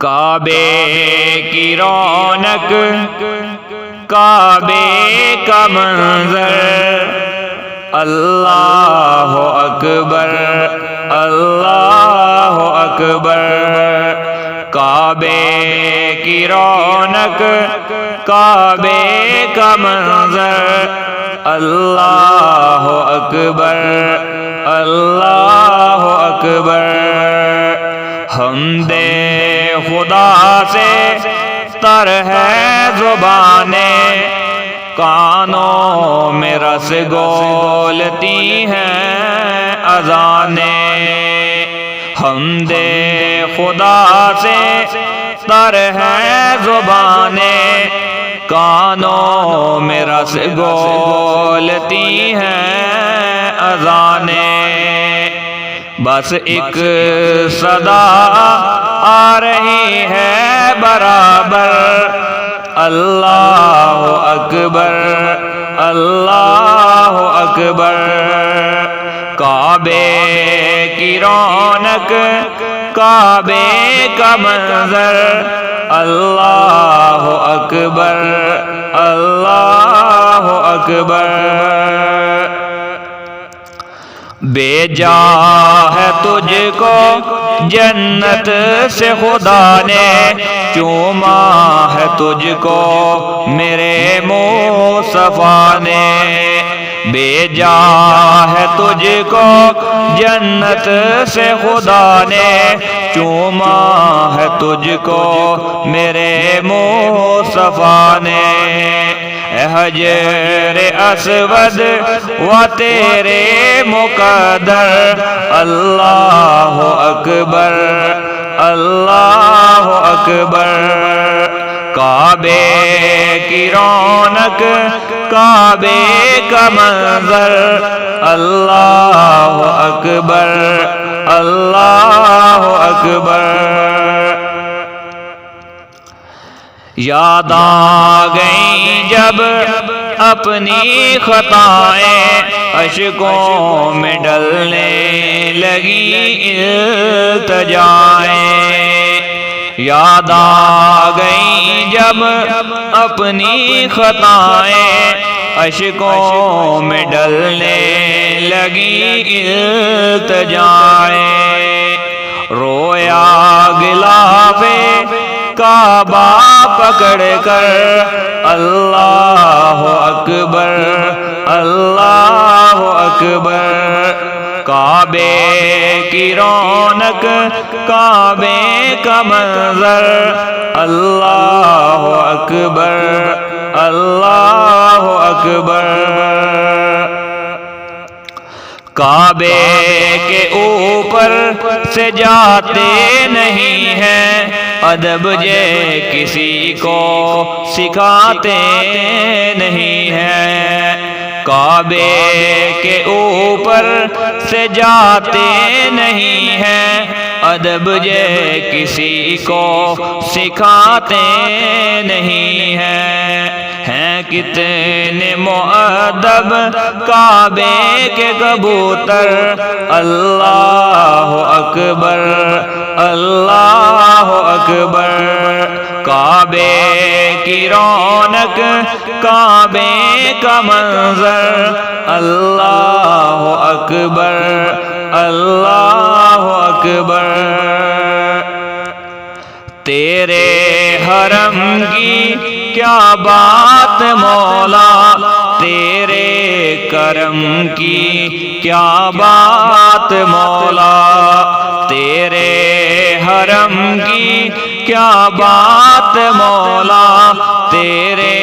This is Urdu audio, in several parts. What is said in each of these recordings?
کعبے کی رونق، کعبے کا منظر، اللہ اکبر اللہ اکبر۔ کعبے کی رونق، کعبے کا منظر، اللہ اکبر اللہ اکبر۔ حمد خدا سے تر ہے زبانیں، کانوں میں رس گولتی ہیں اذانیں۔ حمد خدا سے تر ہے زبانیں، کانوں میں رس گولتی ہیں اذانیں۔ بس ایک صدا آ رہی ہے برابر، اللہ اکبر اللہ اکبر۔ کعبے کی رونق، کعبے کا منظر، اللہ اکبر اللہ اکبر۔ بے جا ہے تجھ کو جنت سے خدا نے، چوما ہے تجھ کو میرے مصطفیٰ نے۔ بے جا ہے تجھ کو جنت سے خدا نے، چوما ہے تجھ کو میرے مصطفیٰ نے۔ حجر اسود و تیرے مقدر، اللہ اکبر اللہ اکبر۔ کعبے کی رونق، کعبے کا منظر، اللہ اکبر اللہ اکبر۔ یاد آ گئی جب اپنی خطائیں، اشکوں میں ڈلنے لگی التجائیں۔ یاد آ گئی جب اپنی خطائیں، اشکوں میں ڈلنے لگی التجائیں۔ رویا غلاف کعبہ پکڑ کر، اللہ اکبر اللہ اکبر۔ کعبے کی رونق، کعبے کا منظر، اللہ اکبر اللہ اکبر۔ کعبے کے اوپر سے جاتے نہیں ہیں، ادب یہ کسی کو سکھاتے نہیں ہیں۔ کعبے کے اوپر سے جاتے نہیں ہیں، ادب یہ کسی کو سکھاتے نہیں ہیں۔ ہیں کتنے مؤدب کعبے کے کبوتر، اللہ اکبر اللہ اکبر۔ کعبے کی رونق، کعبے کا منظر، اللہ اکبر اللہ اکبر۔ تیرے حرم کی کیا بات مولا، تیرے کرم کی کیا بات مولا۔ تیرے حرم کی کیا بات مولا، تیرے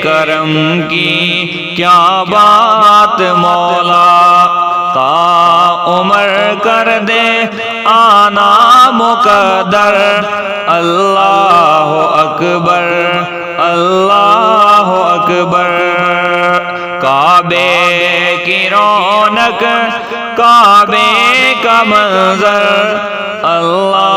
کرم کی کیا بات مولا۔ تا عمر کر دے آنا مقدر، اللہ اکبر اللہ اکبر۔ کعبے کی رونق، کعبے کا منظر، اللہ